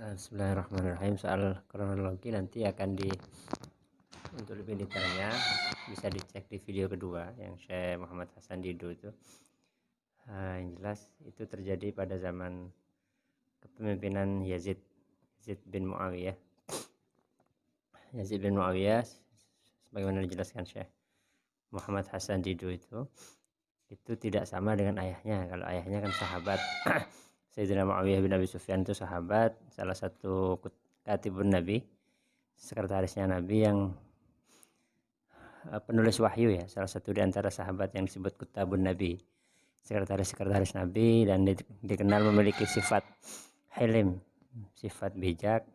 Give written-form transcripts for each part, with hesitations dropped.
Bismillahirrahmanirrahim. Soal kronologi nanti akan untuk lebih detailnya bisa dicek di video kedua yang Syekh Muhammad Hasan Didu itu. Yang jelas itu terjadi pada zaman kepemimpinan Yazid bin Muawiyah. Yazid bin Muawiyah, sebagaimana dijelaskan Syekh Muhammad Hasan Didu itu tidak sama dengan ayahnya. Kalau ayahnya kan sahabat. Sayyidina Muawiyah bin Abi Sufyan itu sahabat, salah satu katibun Nabi, sekretarisnya Nabi yang penulis wahyu ya, salah satu di antara sahabat yang disebut kutabun Nabi, sekretaris Nabi, dan dikenal memiliki sifat hilim, sifat bijak.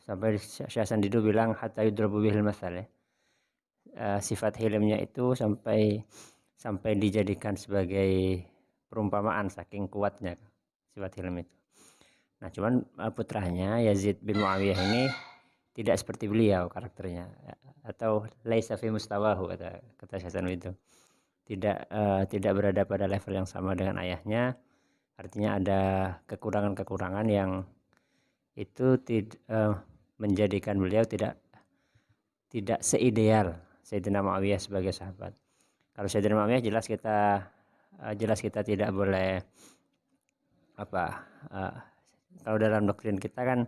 Sampai Syekh Hasan Didu bilang hatta yudrabu bihil masal ya. Sifat hilimnya itu sampai dijadikan sebagai perumpamaan saking kuatnya sifat hilm itu. Nah, cuman putranya Yazid bin Muawiyah ini tidak seperti beliau karakternya, atau laisa fi mustawahu kata Hasan itu. Tidak berada pada level yang sama dengan ayahnya. Artinya ada kekurangan-kekurangan yang itu menjadikan beliau tidak seideal Sayyidina Muawiyah sebagai sahabat. Kalau Sayyidina Muawiyah jelas kita tidak boleh kalau dalam doktrin kita kan,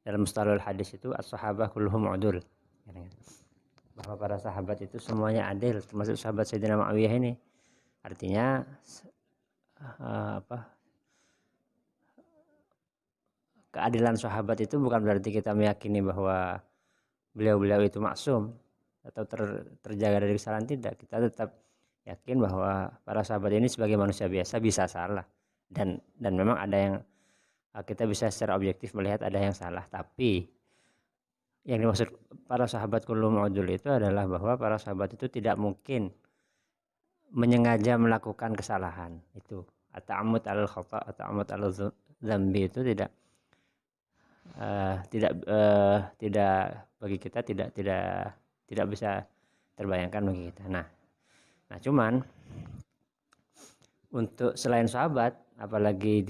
dalam mustalahul hadis itu as-sahabah kulluhum udul, bahwa para sahabat itu semuanya adil, termasuk sahabat Sayyidina Muawiyah ini. Artinya keadilan sahabat itu bukan berarti kita meyakini bahwa beliau-beliau itu maksum atau terjaga dari kesalahan. Tidak, kita tetap yakin bahwa para sahabat ini sebagai manusia biasa bisa salah, dan memang ada yang kita bisa secara objektif melihat ada yang salah. Tapi yang dimaksud para sahabat kullum udul itu adalah bahwa para sahabat itu tidak mungkin menyengaja melakukan kesalahan. Itu at-ta'ammud alal khata', at-ta'ammud alal dzambi itu tidak bagi kita tidak bisa terbayangkan bagi kita. Nah cuman untuk selain sahabat, apalagi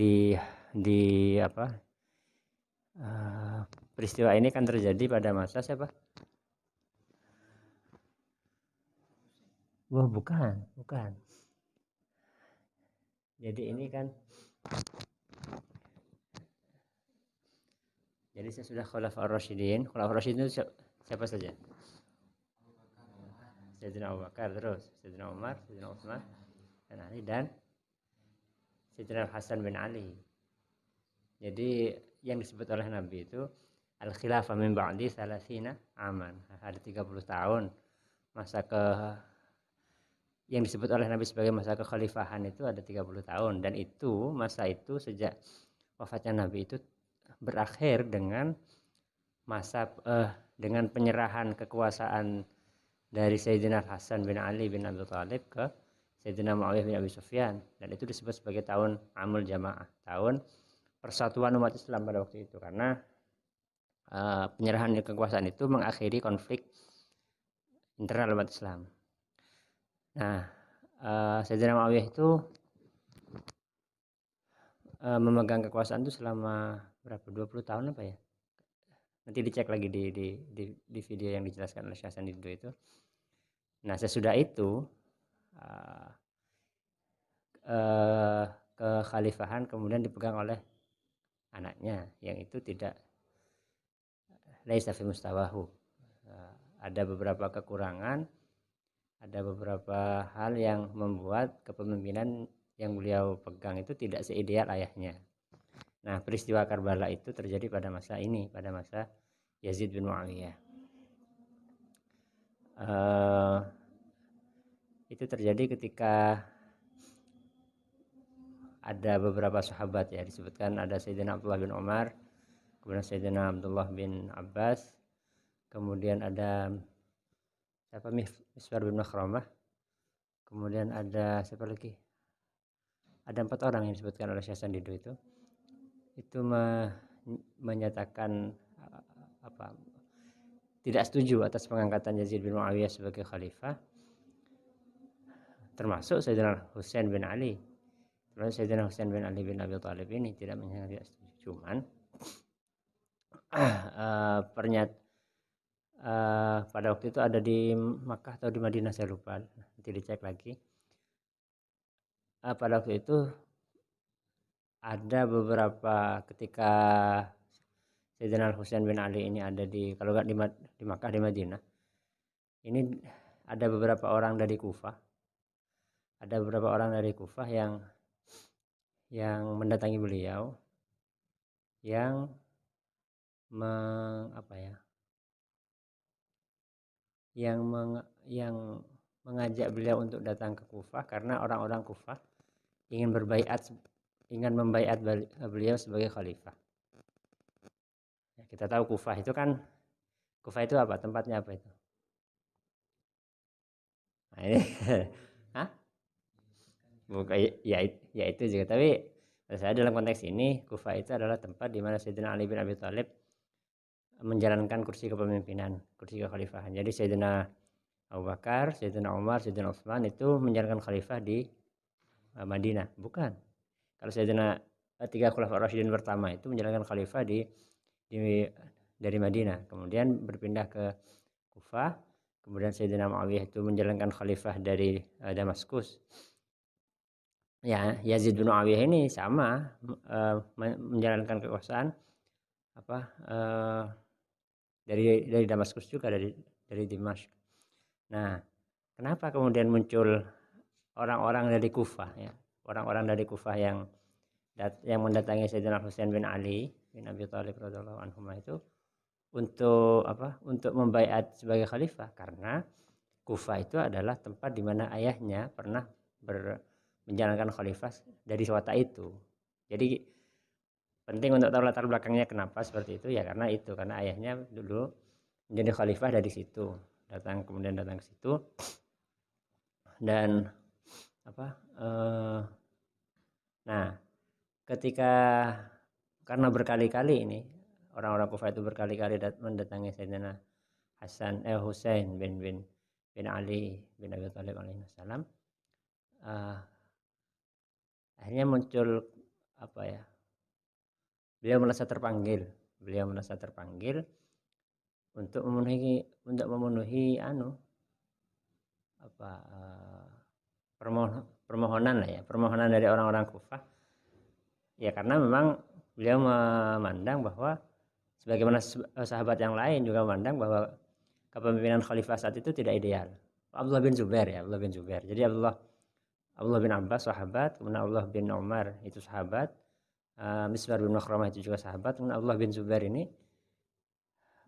peristiwa ini kan terjadi pada masa siapa? Wah, bukan. Jadi ini kan, jadi sesudah Khulafaur Rasyidin. Khulafaur Rasyidin itu siapa saja? Sayyidina Abu Bakar, terus Sayyidina Umar, Sayyidina Utsman, dan Ali, dan Sayyidina Hasan bin Ali. Jadi yang disebut oleh Nabi itu al-khilafah min ba'di 30 aman. Ada 30 tahun masa yang disebut oleh Nabi sebagai masa kekhalifahan itu ada 30 tahun, dan itu masa itu sejak wafatnya Nabi itu berakhir dengan dengan penyerahan kekuasaan dari Sayyidina Hasan bin Ali bin Abi Thalib ke Sayyidina Muawiyah bin Abi Sufyan, dan itu disebut sebagai tahun Amul Jamaah, tahun persatuan umat Islam pada waktu itu, karena penyerahan kekuasaan itu mengakhiri konflik internal umat Islam. Nah, Sayyidina Muawiyah itu memegang kekuasaan itu selama berapa? 20 tahun apa ya? Nanti dicek lagi di video yang dijelaskan oleh Syekh Hasan Didu itu. Nah, sesudah itu kekhalifahan kemudian dipegang oleh anaknya, yang itu tidak laisa fi mustawahu. Ada beberapa kekurangan, ada beberapa hal yang membuat kepemimpinan yang beliau pegang itu tidak seideal ayahnya. Nah, peristiwa Karbala itu terjadi pada masa ini, pada masa Yazid bin Muawiyah. Itu terjadi ketika ada beberapa sahabat ya, disebutkan ada Sayyidina Abdullah bin Umar, kemudian Sayyidina Abdullah bin Abbas, kemudian ada siapa, Miswar bin Makhramah, kemudian ada siapa lagi, ada 4 orang yang disebutkan oleh Syekh Hasan Didu itu menyatakan tidak setuju atas pengangkatan Yazid bin Muawiyah sebagai khalifah, termasuk Sayyidina Husain bin Ali. Sayyidina Husain bin Ali bin Abi Thalib ini tidak setuju. Cuman pada waktu itu ada di Makkah atau di Madinah saya lupa, nanti dicek lagi. Pada waktu itu ada beberapa ketika Sayyidina Husain bin Ali ini ada di, kalau nggak di Makkah, di Madinah, ini ada beberapa orang dari Kufah, yang mendatangi beliau, yang apa ya, yang mengajak beliau untuk datang ke Kufah karena orang-orang Kufah ingin membaiat beliau sebagai khalifah. Ya, kita tahu Kufah itu apa? Tempatnya apa itu? Nah, ini Hah? Bukan, ya itu juga. Tapi saya dalam konteks ini, Kufah itu adalah tempat di mana Sayyidina Ali bin Abi Thalib menjalankan kursi kepemimpinan, kursi kekhalifahan. Jadi Sayyidina Abu Bakar, Sayyidina Umar, Sayyidina Utsman itu menjalankan khalifah di Madinah. Bukan. Kalau Sayyidina tiga khulafaur rasyidin pertama itu menjalankan khalifah dari Madinah, kemudian berpindah ke Kufah, kemudian Sayyidina Muawiyah itu menjalankan khalifah dari Damaskus. Ya, Yazid bin Muawiyah ini sama menjalankan kekuasaan dari Damaskus juga, dari Dimashq. Nah, kenapa kemudian muncul orang-orang dari Kufah, ya, orang-orang dari Kufah yang mendatangi Sayyidina Husain bin Ali bin Abi Thalib radhiyallahu anhu itu untuk membaiat sebagai khalifah, karena Kufah itu adalah tempat di mana ayahnya pernah menjalankan khalifah dari kota itu. Jadi penting untuk tahu latar belakangnya kenapa seperti itu, ya karena ayahnya dulu menjadi khalifah dari situ, kemudian datang ke situ, dan nah ketika, karena berkali-kali ini orang-orang Kufah itu berkali-kali mendatangi Sayyidina Husain bin Ali bin Abi Thalib alaihissalam, akhirnya muncul beliau merasa terpanggil untuk memenuhi permohonan dari orang-orang Kufah, ya karena memang beliau memandang bahwa sebagaimana sahabat yang lain juga memandang bahwa kepemimpinan khalifah saat itu tidak ideal. Abdullah bin Zubair. Jadi Abdullah bin Abbas sahabat, kemudian Abdullah bin Umar itu sahabat, Misbar bin Makhramah itu juga sahabat, kemudian Abdullah bin Zubair ini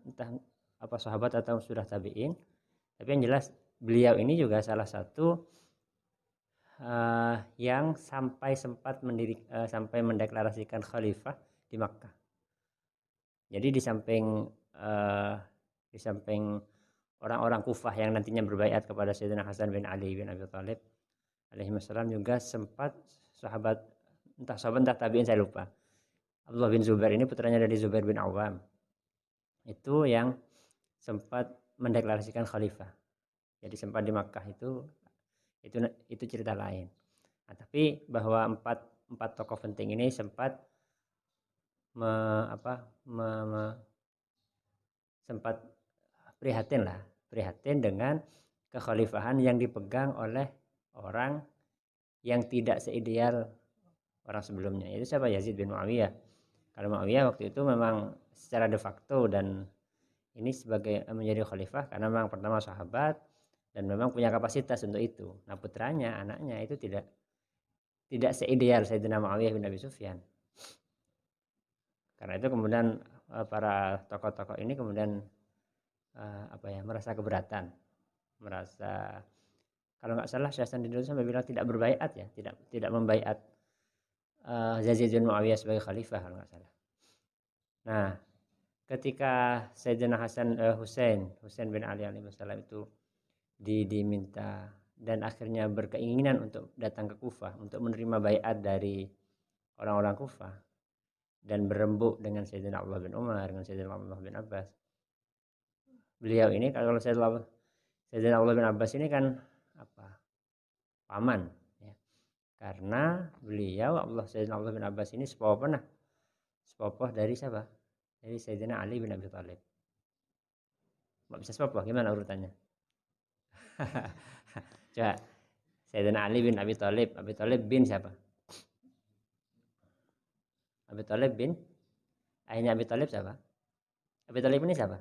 entah apa sahabat atau sudah tabi'in, tapi yang jelas beliau ini juga salah satu yang sampai mendeklarasikan khalifah di Makkah. Jadi di samping orang-orang Kufah yang nantinya berbaiat kepada Sayyidina Hasan bin Ali bin Abi Thalib alaihissalam, juga sempat entah tabi'in saya lupa, Abdullah bin Zubair ini putranya dari Zubair bin Awam, itu yang sempat mendeklarasikan khalifah. Jadi sempat di Makkah itu cerita lain. Nah, tapi bahwa empat tokoh penting ini sempat sempat prihatin dengan kekhalifahan yang dipegang oleh orang yang tidak seideal orang sebelumnya. Itu siapa? Yazid bin Muawiyah. Kalau Muawiyah waktu itu memang secara de facto dan ini sebagai menjadi khalifah karena memang pertama sahabat dan memang punya kapasitas untuk itu. Nah, putranya, anaknya itu tidak seideal Sayyidina Muawiyah bin Abi Sufyan. Karena itu kemudian para tokoh-tokoh ini kemudian merasa keberatan, kalau nggak salah Syekh Hasan dulu sampai bilang tidak berbaiat, ya, tidak membaiat Yazid bin Muawiyah sebagai khalifah kalau nggak salah. Nah, ketika Sayyidina Husain bin Ali alaihissalam itu diminta dan akhirnya berkeinginan untuk datang ke Kufah untuk menerima baiat dari orang-orang Kufah dan berembuk dengan Sayyidina Abdullah bin Umar, dengan Sayyidina Abdullah bin Abbas. Beliau ini, kalau Sayyidina Abdullah bin Abbas ini kan paman, ya. Karena beliau Sayyidina Abdullah bin Abbas ini sepupu sepupu dari siapa? Dari Sayyidina Ali bin Abi Thalib. Nggak bisa sepupu, gimana urutannya? Coba, Sayyidina Ali bin Abi Thalib. Abi Thalib bin siapa? Abi Thalib bin, ayahnya Abi Thalib siapa? Abi Thalib ini siapa?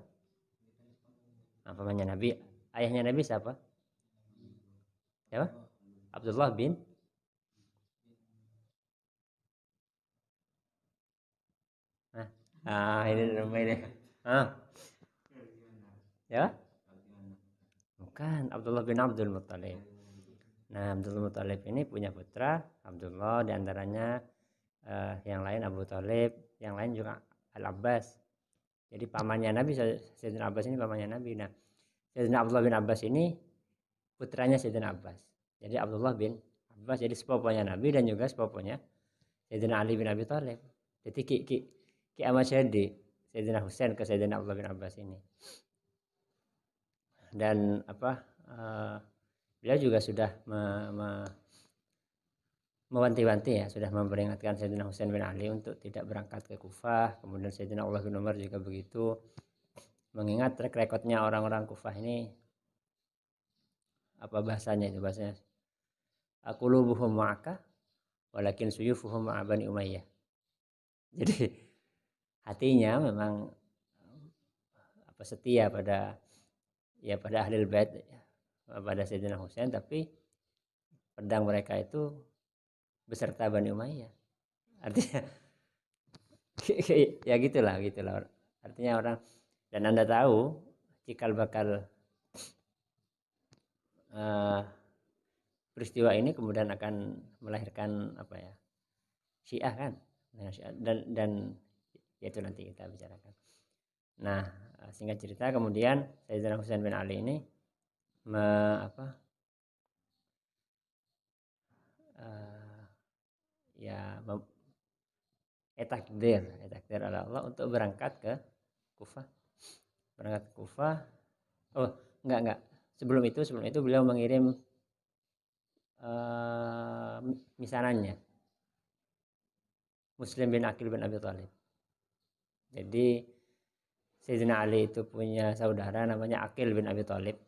Nah, pamannya Nabi. Ayahnya Nabi siapa? Siapa? Abdullah bin. Nah, ini rumah ini. Ah, ya? Bukan, Abdullah bin Abdul Muttalib. Nah, Abdul Muttalib ini punya putra Abdullah, diantaranya yang lain Abu Talib, yang lain juga Al Abbas. Jadi pamannya Nabi, Sayyidina Abbas ini pamannya Nabi. Nah, Sayyidina Abdullah bin Abbas ini putranya Sayyidina Abbas. Jadi Abdullah bin Abbas jadi sepupunya Nabi dan juga sepupunya Sayyidina Ali bin Abi Thalib. Jadi Ki Ahmad Syahdi, Sayyidina Husain ke Sayyidina Abdullah bin Abbas ini. Dan beliau juga sudah mewanti-wanti ya, sudah memperingatkan Sayyidina Husain bin Ali untuk tidak berangkat ke Kufah. Kemudian Sayyidina Abdullah bin Umar juga begitu, mengingat track recordnya orang-orang Kufah ini, apa bahasanya itu, bahasanya qulubuhum ma'aka walakin suyufuhum ma'a Bani Umayyah. Jadi hatinya memang setia pada Ahlul Bait, pada Sayyidina Husain, tapi pedang mereka itu beserta Bani Umayyah. Artinya ya gitulah artinya orang. Dan Anda tahu cikal bakal peristiwa ini kemudian akan melahirkan Syiah kan. Dan ya itu nanti kita bicarakan. Nah, singkat cerita, kemudian Sayyidina Husain bin Ali ini takdir oleh Allah untuk berangkat ke Kufah. Oh, enggak. Sebelum itu beliau mengirim misanannya, Muslim bin Aqil bin Abi Thalib. Jadi Sayyidina Ali itu punya saudara namanya Aqil bin Abi Thalib.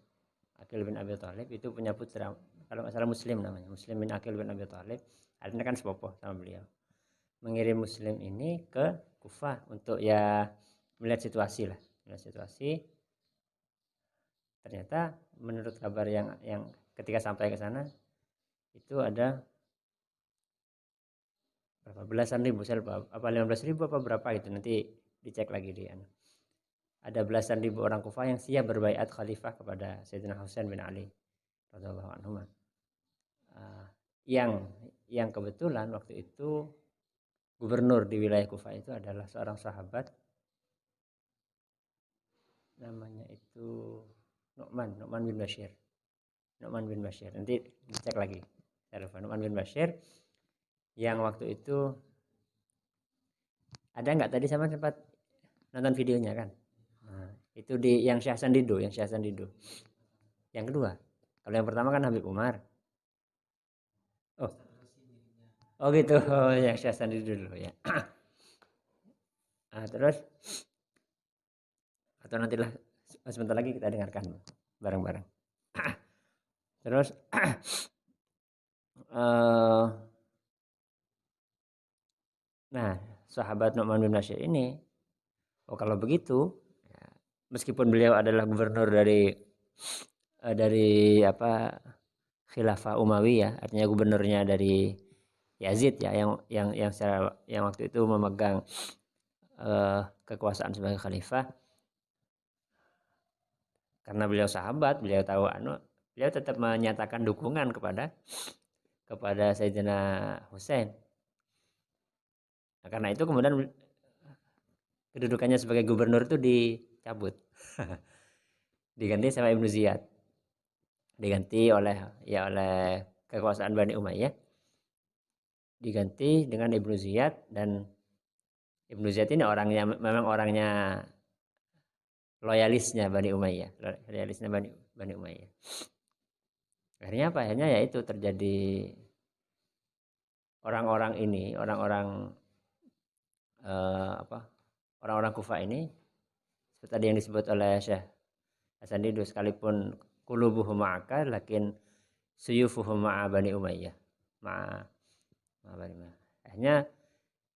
Aqil bin Abi Thalib itu punya putra, kalau nggak salah Muslim namanya, Muslim bin Aqil bin Abi Thalib. Artinya kan sepupu sama beliau. Mengirim Muslim ini ke Kufah untuk ya melihat situasi. Ternyata menurut kabar yang ketika sampai ke sana itu ada berapa belasan ribu, saya lupa apa 15.000 apa berapa gitu, nanti dicek lagi di ada belasan ribu orang Kufah yang siap berbaiat khalifah kepada Sayyidina Husain bin Ali radhiyallahu anhu. Yang kebetulan waktu itu gubernur di wilayah Kufah itu adalah seorang sahabat, namanya itu Nu'man bin Bashir. Nanti dicek lagi, saya lupa. Nu'man bin Bashir yang waktu itu ada nggak tadi sama sempat nonton videonya kan. Nah, itu di yang Syah Sandido. Yang kedua, kalau yang pertama kan Habib Umar. Oh gitu. Yang Syah Sandido dulu ya. Nah, terus atau nantilah sebentar lagi kita dengarkan bareng-bareng. Terus nah, sahabat Nu'man bin Bashir ini, kalau begitu, ya, meskipun beliau adalah gubernur dari Khilafah Umayyah, artinya gubernurnya dari Yazid ya, yang waktu itu memegang kekuasaan sebagai khalifah. Karena beliau sahabat, beliau tahu beliau tetap menyatakan dukungan kepada Sayyidina Husain. Nah, karena itu kemudian kedudukannya sebagai gubernur itu dicabut. Diganti sama Ibnu Ziyad. Diganti oleh kekuasaan Bani Umayyah. Diganti dengan Ibnu Ziyad, dan Ibnu Ziyad ini memang orangnya loyalisnya Bani Umayyah. Akhirnya apa? Akhirnya yaitu terjadi orang-orang orang-orang Kufah ini seperti tadi yang disebut oleh Syekh Hasan Didu, sekalipun qulubuhum ma'aka lakin suyufuhum ma'a Bani Umayyah. Bani Umayyah. Akhirnya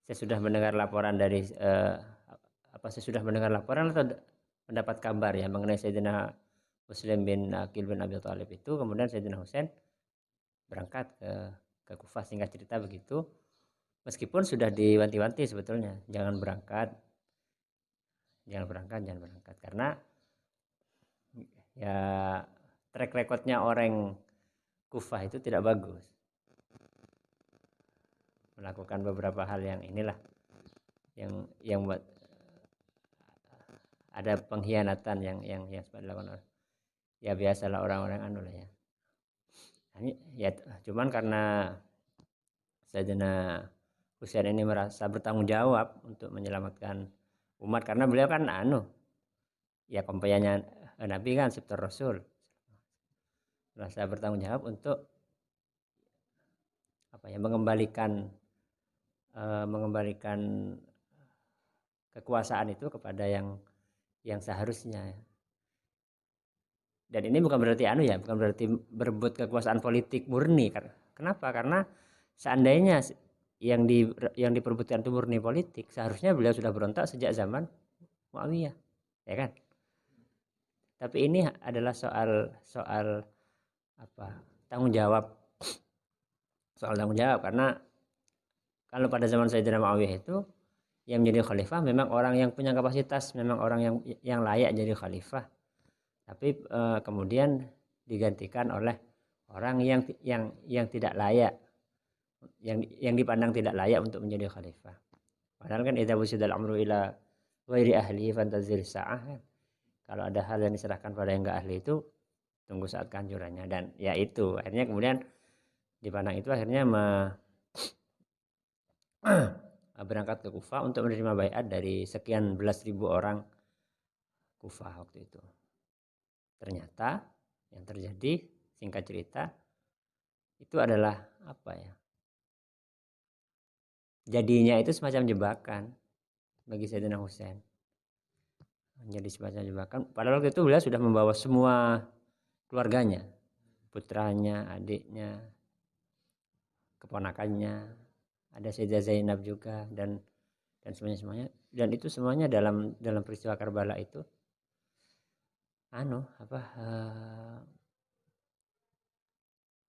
saya sudah mendengar laporan dari saya sudah mendengar laporan atau mendapat kabar ya mengenai Sayyidina Muslim bin Aqil bin Abi Thalib itu, kemudian Sayyidina Husain berangkat ke Kufah, singkat cerita begitu. Meskipun sudah diwanti-wanti sebetulnya jangan berangkat karena ya track recordnya orang Kufah itu tidak bagus, melakukan beberapa hal yang inilah yang buat ada pengkhianatan yang dilakukan ya biasalah orang-orang anu lah ya. Ya cuman karena Sayyidina Husain ini merasa bertanggung jawab untuk menyelamatkan umat, karena beliau kan ya kompanyannya Nabi kan, Sibtur Rasul, merasa bertanggung jawab untuk mengembalikan kekuasaan itu kepada yang seharusnya. Dan ini bukan berarti bukan berarti berebut kekuasaan politik murni. Kenapa? Karena seandainya yang diperebutkan itu murni politik, seharusnya beliau sudah berontak sejak zaman Muawiyah, ya kan? Tapi ini adalah soal tanggung jawab. Soal tanggung jawab, karena kalau pada zaman Sayyidina Muawiyah itu yang menjadi khalifah memang orang yang punya kapasitas, memang orang yang layak jadi khalifah. Tapi kemudian digantikan oleh orang yang tidak layak, yang dipandang tidak layak untuk menjadi khalifah. Padahal kan idza wusidal amru ila ghairi ahli fantazir sa'ah. Kalau ada hal yang diserahkan pada yang enggak ahli itu tunggu saat kehancurannya. Dan ya itu akhirnya kemudian dipandang itu akhirnya berangkat ke Kufah untuk menerima baiat dari sekian belas ribu orang Kufah waktu itu. Ternyata yang terjadi, singkat cerita, itu adalah jadinya itu semacam jebakan bagi Sayyidina Husain. Menjadi semacam jebakan. Padahal waktu itu beliau sudah membawa semua keluarganya, putranya, adiknya, keponakannya, ada Sayyidah Zainab juga dan semuanya. Dan itu semuanya dalam peristiwa Karbala itu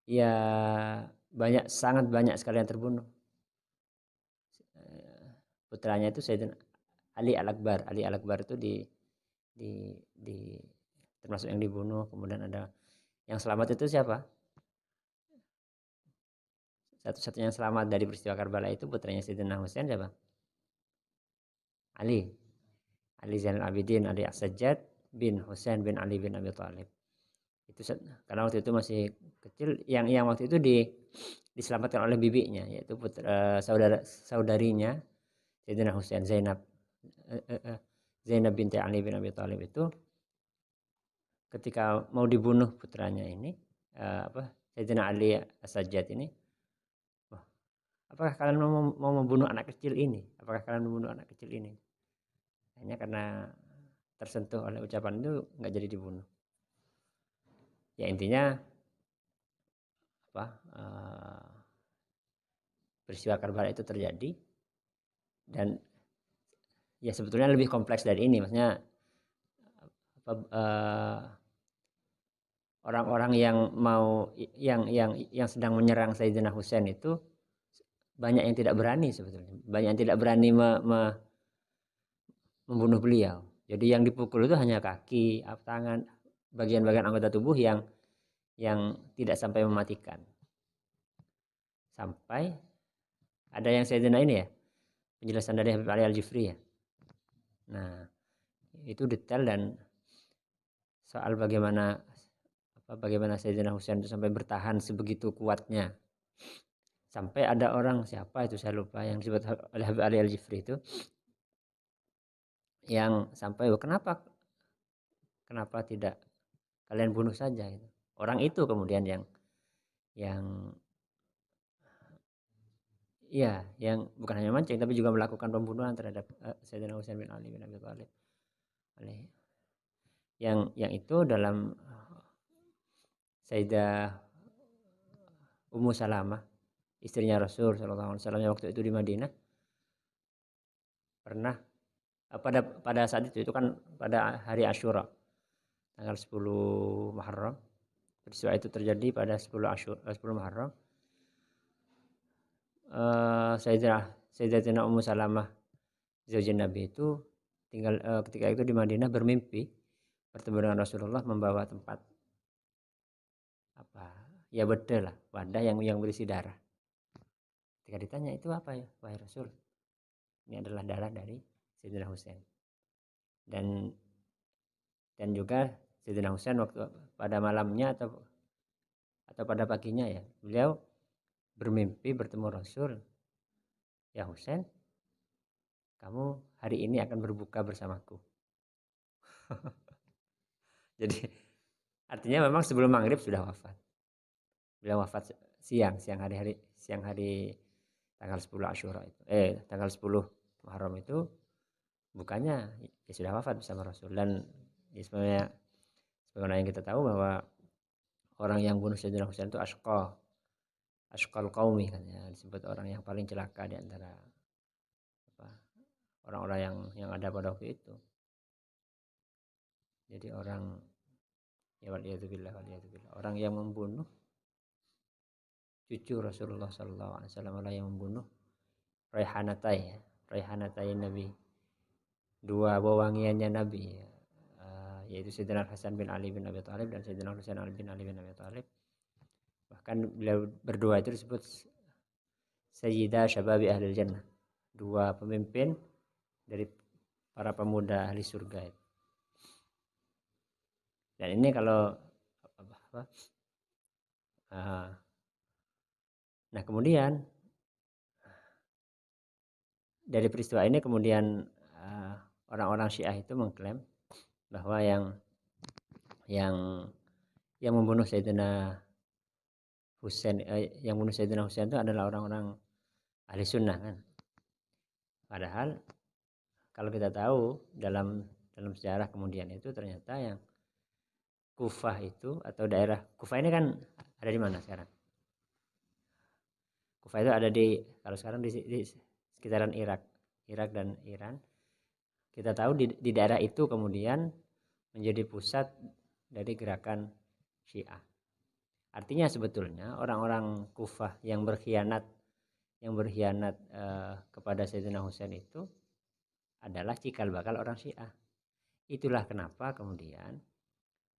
ya sangat banyak sekali yang terbunuh. Putranya itu Sayyidina Ali Al-Akbar itu di termasuk yang dibunuh. Kemudian ada yang selamat itu siapa? Satu-satunya yang selamat dari peristiwa Karbala itu putranya Sayyidina Husain siapa? Ali Zainal Abidin, Ali As-Sajjad bin Husain bin Ali bin Abi Thalib. Itu karena waktu itu masih kecil, yang waktu itu diselamatkan oleh bibinya, yaitu saudarinya Sayyidina Husain, Zainab binti Ali bin Abi Thalib itu ketika mau dibunuh putranya ini Sayyidina Ali As-Sajjad ini, apakah kalian mau membunuh anak kecil ini? Hanya karena tersentuh oleh ucapan itu nggak jadi dibunuh. Ya intinya peristiwa Karbala itu terjadi, dan ya sebetulnya lebih kompleks dari ini. Maksudnya orang-orang yang sedang menyerang Sayyidina Husain itu banyak yang tidak berani sebetulnya, banyak yang tidak berani membunuh beliau. Jadi yang dipukul itu hanya kaki, tangan, bagian-bagian anggota tubuh yang tidak sampai mematikan. Sampai ada yang Sayyidina ini ya, penjelasan dari Habib Ali Al-Jufri ya. Nah, itu detail dan soal bagaimana Sayyidina Husain itu sampai bertahan sebegitu kuatnya. Sampai ada orang, siapa itu saya lupa, yang disebut oleh Habib Ali Al-Jufri itu, yang sampai kenapa tidak kalian bunuh saja gitu. Orang itu kemudian yang Iya, yang bukan hanya mancing tapi juga melakukan pembunuhan terhadap Sayyidina Husain bin Ali bin Abi Thalib. Yang itu dalam Sayyidah Ummu Salamah, istrinya Rasul sallallahu alaihi wasallam yang waktu itu di Madinah, pernah pada saat itu kan pada hari Asyura tanggal 10 Muharram. Peristiwa itu terjadi pada 10 Muharram. Sayyidatina Ummu Salamah zaujin Nabi itu tinggal ketika itu di Madinah, bermimpi bertemu dengan Rasulullah membawa tempat apa ya, bedel lah, wadah yang berisi darah. Ketika ditanya, itu apa ya wahai Rasul? Ini adalah darah dari Sayyidina Husain. Dan juga Sayyidina Husain waktu pada malamnya atau pada paginya ya, beliau bermimpi bertemu Rasul, ya Husain, kamu hari ini akan berbuka bersamaku. Jadi artinya memang sebelum maghrib sudah wafat. Beliau wafat siang hari tanggal 10 Asyura itu. Tanggal 10 Muharram itu bukannya ya sudah wafat bersama Rasul. Dan ya sebenarnya sebagaimana yang kita tahu bahwa orang yang bunuh Sayyidina Husain itu asqal qaumi kan ya, disebut orang yang paling celaka di antara orang-orang yang ada pada waktu itu. Jadi orang ya waliyadzubillah, orang yang membunuh cucu Rasulullah sallallahu alaihi wasallam, orang yang membunuh Raihanatai Nabi, dua wewangiannya Nabi ya. Yaitu Sayyidina Hasan bin Ali bin Abi Thalib dan Sayyidina Husain bin Ali bin Abi Thalib. Bahkan beliau berdua itu disebut Sayyidah Syababi Ahlil Jannah, dua pemimpin dari para pemuda ahli surga itu. Dan ini kalau nah kemudian dari peristiwa ini kemudian orang-orang Syiah itu mengklaim bahwa yang membunuh Sayyidina Husain itu adalah orang-orang ahli sunnah kan. Padahal kalau kita tahu dalam sejarah kemudian itu ternyata yang Kufah itu, atau daerah Kufah ini kan ada di mana sekarang? Kufah itu ada kalau sekarang di sekitaran Irak dan Iran. Kita tahu di daerah itu kemudian menjadi pusat dari gerakan Syiah. Artinya sebetulnya orang-orang Kufah yang berkhianat kepada Sayyidina Husain itu adalah cikal bakal orang Syiah. Itulah kenapa kemudian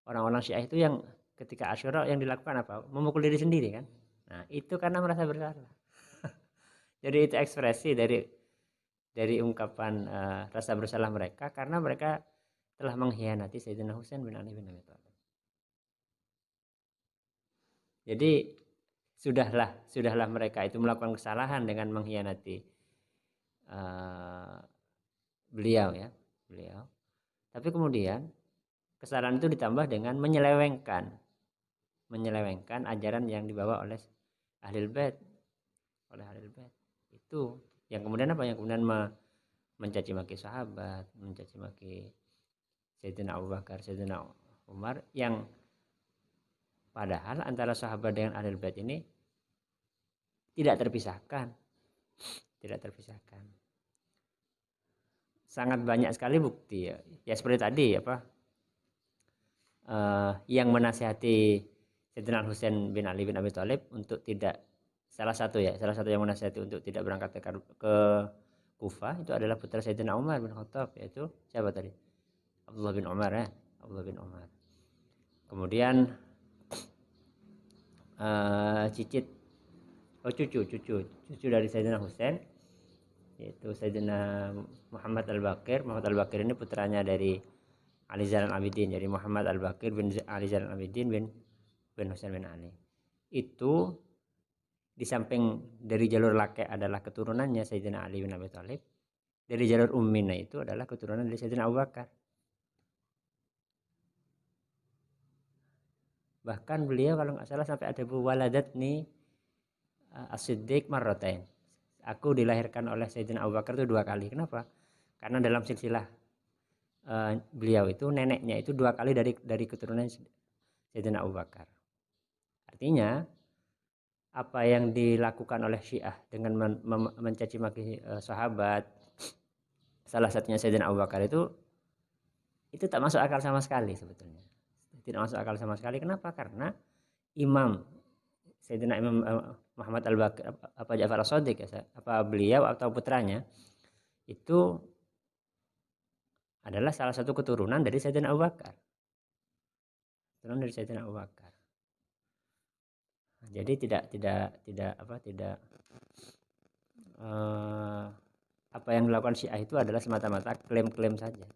orang-orang Syiah itu yang ketika Asyura yang dilakukan apa? Memukul diri sendiri kan? Nah, itu karena merasa bersalah. Jadi itu ekspresi dari ungkapan rasa bersalah mereka karena mereka telah mengkhianati Sayyidina Husain bin Ali bin Abi Thalib. Jadi sudahlah mereka itu melakukan kesalahan dengan mengkhianati beliau. Tapi kemudian kesalahan itu ditambah dengan menyelewengkan ajaran yang dibawa oleh Ahlul Bait. Itu yang kemudian mencaci maki sahabat, mencaci maki Sayyidina Abu Bakar, Sayyidina Umar, yang padahal antara sahabat dengan Ahlul Bait ini tidak terpisahkan. Sangat banyak sekali bukti ya seperti tadi yang menasihati Sayyidina Husain bin Ali bin Abi Thalib untuk tidak, salah satu yang menasihati untuk tidak berangkat ke Kufah itu adalah putra Sayyidina Umar bin Khattab, yaitu siapa tadi? Abdullah bin Umar ya. Kemudian cucu dari Sayyidina Husain, yaitu Sayyidina Muhammad Al-Baqir. Muhammad Al-Baqir ini putranya dari Ali Zainal Abidin. Jadi Muhammad Al-Baqir bin Ali Zainal Abidin bin Husain bin Ali. Itu di samping dari jalur laki adalah keturunannya Sayyidina Ali bin Abi Thalib, dari jalur ummina itu adalah keturunan dari Sayyidina Abu Bakar. Bahkan beliau kalau nggak salah sampai ada waladatni as-siddiq marratain. aku dilahirkan oleh Sayyidina Abu Bakar itu 2 kali. Kenapa? Karena dalam silsilah beliau itu neneknya itu 2 kali dari keturunan Sayyidina Abu Bakar. Artinya apa yang dilakukan oleh Syiah dengan mencaci maki sahabat, salah satunya Sayyidina Abu Bakar itu tak masuk akal sama sekali sebetulnya. Tidak masuk akal sama sekali. Kenapa? Karena Imam Sayyidina Imam Muhammad Al-Baqir apa Ja'far As-Shadiq ya, apa beliau atau putranya itu adalah salah satu keturunan dari Sayyidina Abu Bakar. Keturunan dari Sayyidina Abu Bakar. Jadi apa yang dilakukan Syiah itu adalah semata-mata klaim-klaim saja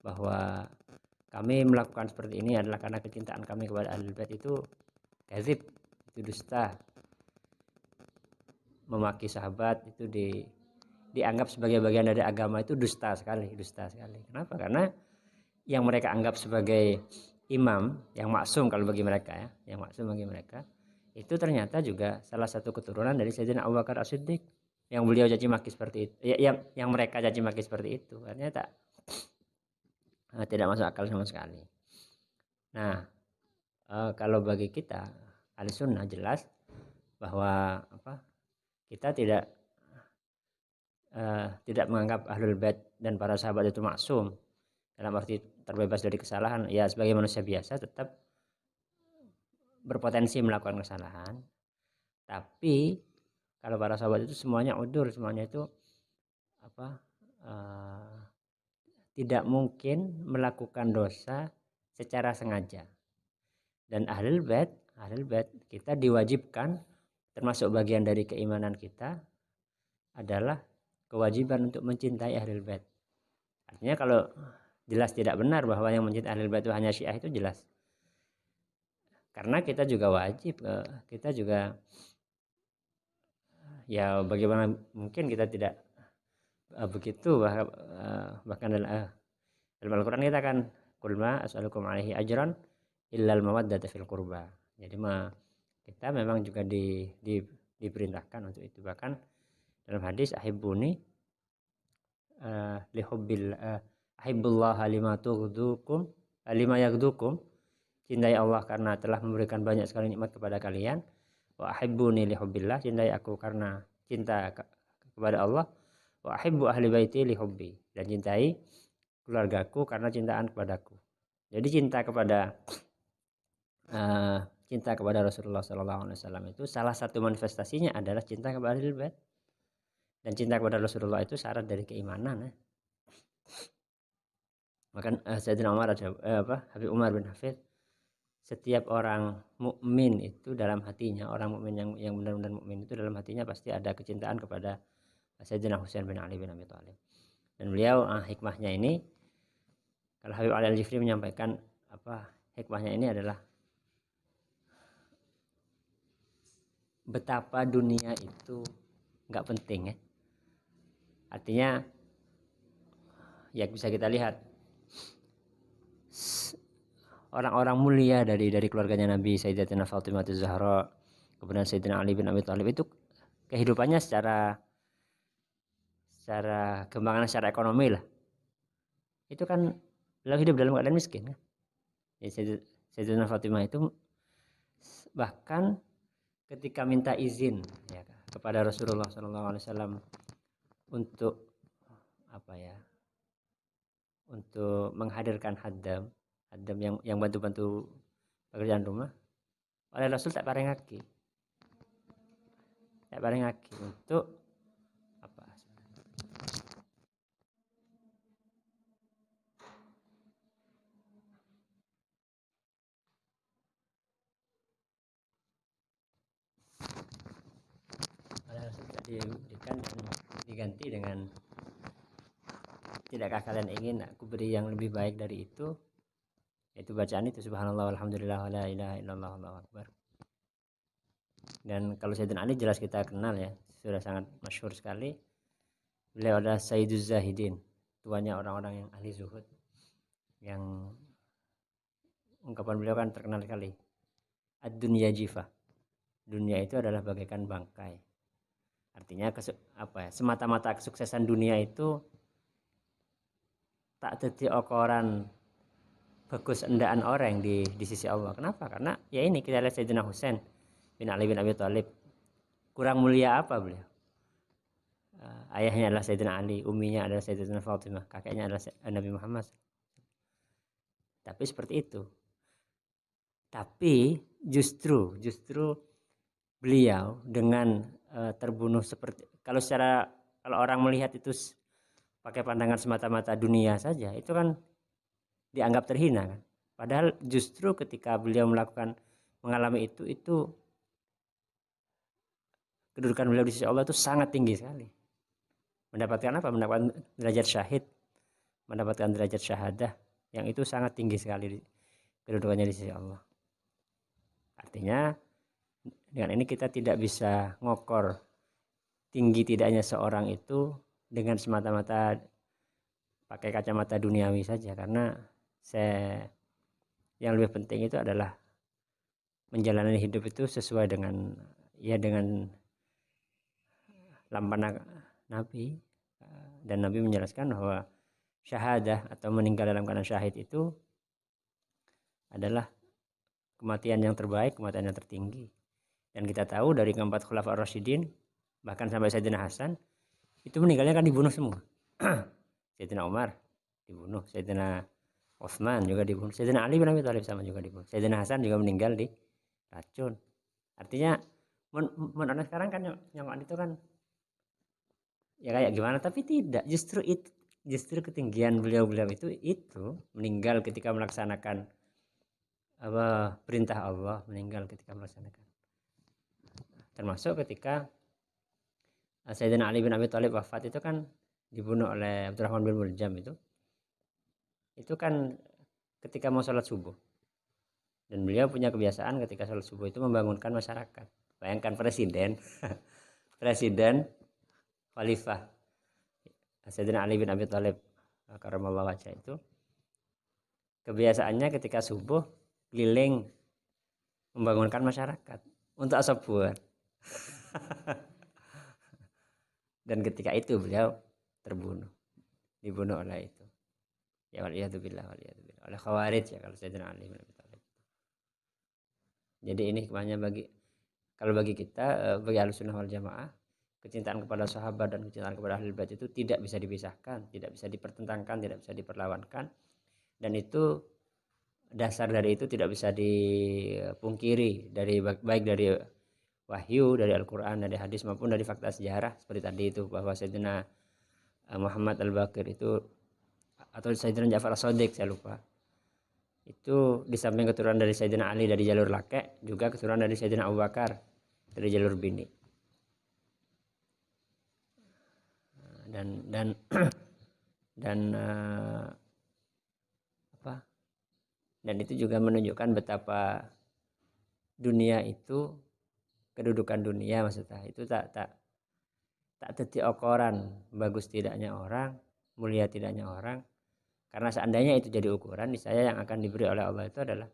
bahwa kami melakukan seperti ini adalah karena kecintaan kami kepada Ahlul Bait. Itu kadzib, itu dusta. Memaki sahabat itu dianggap sebagai bagian dari agama itu dusta sekali. Kenapa? Karena yang mereka anggap sebagai imam yang maksum kalau bagi mereka ya, yang maksum bagi mereka itu ternyata juga salah satu keturunan dari Sayyidina Abu Bakar As-Siddiq yang beliau caci maki seperti itu, ya, yang mereka caci maki seperti itu. Artinya tidak masuk akal sama sekali. Nah, kalau bagi kita Ahlussunnah jelas bahwa kita tidak menganggap Ahlul Bait dan para sahabat itu maksum dalam arti terbebas dari kesalahan. Ya, sebagai manusia biasa tetap berpotensi melakukan kesalahan, tapi kalau para sahabat itu semuanya udur, semuanya itu tidak mungkin melakukan dosa secara sengaja. Dan Ahlul Bait kita diwajibkan, termasuk bagian dari keimanan kita adalah kewajiban untuk mencintai Ahlul Bait. Artinya kalau jelas tidak benar bahwa yang mencintai Ahlul Bait itu hanya Syiah, itu jelas. Karena kita juga wajib, kita juga ya bagaimana mungkin kita tidak begitu, bahkan dalam Al-Quran kita kan qul ma as'alukum alaihi ajran illal mawaddata fil qurba. Jadi kita memang juga diperintahkan untuk itu. Bahkan dalam hadis ahibbuni li hubbil ahibbullah lima tughdukum lima yaghdukum, cintai Allah karena telah memberikan banyak sekali nikmat kepada kalian. Wa ahibbuni li hubbillah, cintai aku karena cinta kepada Allah. Wa ahibbu ahli baiti li hubbi, dan cintai keluargaku karena cintaan kepadaku. Jadi cinta kepada Rasulullah SAW itu salah satu manifestasinya adalah cinta kepada Ahlul Bait. Dan cinta kepada Rasulullah itu syarat dari keimanan. Maka Sayyidina Umar Habib Umar bin Hafid, setiap orang mukmin itu dalam hatinya, orang mukmin yang benar-benar mukmin itu dalam hatinya pasti ada kecintaan kepada Sayyidina Husain bin Ali bin Abi Thalib. Dan beliau hikmahnya ini, kalau Habib Ali Al-Jifri menyampaikan hikmahnya ini adalah betapa dunia itu nggak penting ya. Artinya ya bisa kita lihat orang-orang mulia dari keluarganya Nabi, Sayyidatina Fatimah Az-Zahra, kemudian Sayyidina Ali bin Abi Thalib, itu kehidupannya secara kembangan secara ekonomi lah, itu kan beliau hidup dalam keadaan miskin kan. Sayyidina Fatimah itu bahkan ketika minta izin ya kepada Rasulullah SAW untuk untuk menghadirkan haddam yang bantu-bantu pekerjaan rumah, oleh Rasul tak parengaki untuk oleh Rasul tak diberikan dan diganti dengan, tidakkah kalian ingin aku beri yang lebih baik dari itu, yaitu bacaan itu subhanallah walhamdulillah wala ilaha illallah wallahu akbar. Dan kalau Sayyidina Ali jelas kita kenal ya, sudah sangat masyhur sekali. Beliau adalah Sayyiduz Zahidin, tuanya orang-orang yang ahli zuhud, yang ungkapan beliau kan terkenal sekali, ad-dunya jifah, dunia itu adalah bagaikan bangkai. Artinya semata-mata kesuksesan dunia itu tak dadi ukuran bagus endaan orang di sisi Allah. Kenapa? Karena ya ini kita lihat Sayyidina Husain bin Ali bin Abi Thalib. Kurang mulia apa beliau? Ayahnya adalah Sayyidina Ali, uminya adalah Sayyidina Fatimah, kakeknya adalah Nabi Muhammad. Tapi seperti itu. Tapi justru beliau dengan terbunuh seperti kalau orang melihat itu pakai pandangan semata-mata dunia saja, itu kan dianggap terhina kan. Padahal justru ketika beliau mengalami itu kedudukan beliau di sisi Allah itu sangat tinggi sekali. Mendapatkan apa? Mendapatkan derajat syahid, mendapatkan derajat syahadah yang itu sangat tinggi sekali kedudukannya di sisi Allah. Artinya dengan ini kita tidak bisa ngokor tinggi tidaknya seorang itu dengan semata-mata pakai kacamata duniawi saja, karena yang lebih penting itu adalah menjalani hidup itu sesuai dengan lampahan Nabi. Dan Nabi menjelaskan bahwa syahadah atau meninggal dalam keadaan syahid itu adalah kematian yang terbaik, kematian yang tertinggi. Dan kita tahu dari keempat khulafaur rasyidin, bahkan sampai Sayyidina Hasan, itu meninggalnya kan dibunuh semua. Sayyidina Umar dibunuh, Sayyidina Utsman juga dibunuh, Sayyidina Ali bin Abi Thalib sama juga dibunuh, Sayyidina Hasan juga meninggal di racun. Artinya menurut sekarang kan nyongokan itu kan ya kayak gimana, tapi tidak, justru ketinggian beliau itu meninggal ketika melaksanakan perintah Allah, meninggal ketika melaksanakan, termasuk ketika Sayyidina Ali bin Abi Thalib wafat itu kan dibunuh oleh Abdurrahman bin Muljam. Itu kan ketika mau sholat subuh, dan beliau punya kebiasaan ketika sholat subuh itu membangunkan masyarakat. Bayangkan presiden khalifah Sayyidina Ali bin Abi Thalib karramallahu wajhah itu kebiasaannya ketika subuh keliling membangunkan masyarakat untuk asar. Dan ketika itu beliau dibunuh oleh itu, ya waliyadzubillah oleh Khawarij ya, kalau Sayyidina Ali bin Abi Thalib. Jadi ini hikmahnya bagi kita, bagi Ahlussunnah wal Jamaah, kecintaan kepada sahabat dan kecintaan kepada Ahlul Bait itu tidak bisa dipisahkan, tidak bisa dipertentangkan, tidak bisa diperlawankan. Dan itu dasar dari itu tidak bisa dipungkiri, baik dari wahyu, dari Al-Quran, dari hadis maupun dari fakta sejarah seperti tadi itu, bahwa Sayyidina Muhammad Al-Baqir itu atau Sayyidina Ja'far As-Shadiq saya lupa, itu di samping keturunan dari Sayyidina Ali dari jalur laki, juga keturunan dari Sayyidina Abu Bakar dari jalur bini. Dan dan itu juga menunjukkan betapa dunia itu, kedudukan dunia maksudnya itu tak jadi ukuran bagus tidaknya orang, mulia tidaknya orang. Karena seandainya itu jadi ukuran, niscaya yang akan diberi oleh Allah itu adalah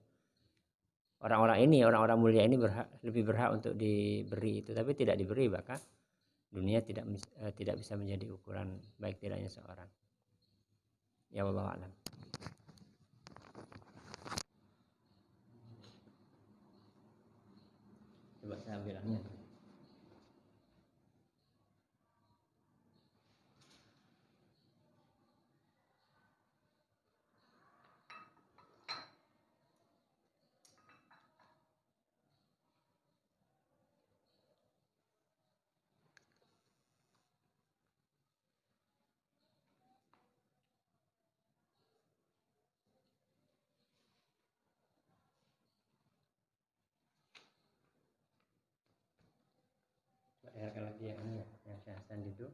orang-orang mulia ini lebih berhak untuk diberi itu, tapi tidak diberi, maka dunia tidak bisa menjadi ukuran baik tidaknya seorang. Ya wallahu a'lam. Coba saya bilangnya. Lagi yang Hasan itu